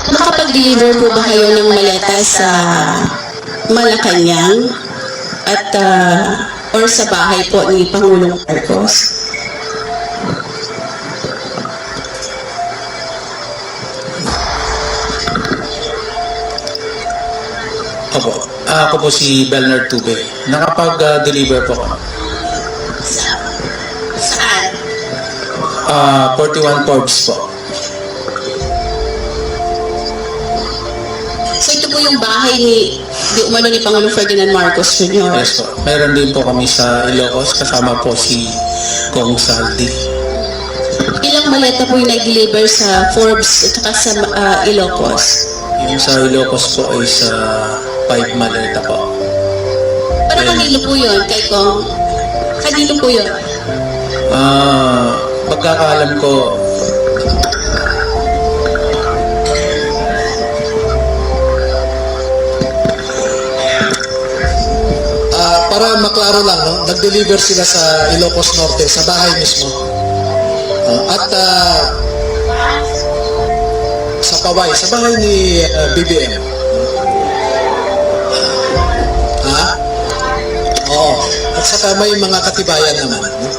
Nakapag-deliver po ba kayo ng maleta sa Malacanang at or sa bahay po ni Pangulong Marcos? Opo. Ako po si Bernard Tube. Nakapag-deliver po ako. Saan? 41 Forbes po. So ito po yung bahay di umano ni Pangulong Ferdinand Marcos Jr. Yes po. Meron din po kami sa Ilocos. Kasama po si Kong Saldi. Ilang maleta po yung nag-deliver sa Forbes at saka sa Ilocos? Yung sa Ilocos po ay sa 5 maleta po. Para kanino po yun? Kay Kong? Kanino po yun? Pagkakaalam ko, para maklaro lang, no? Nag-deliver sila sa Ilocos Norte, sa bahay mismo. At sa Paway, sa bahay ni BBM. Oo. At saka may mga katibayan naman. No?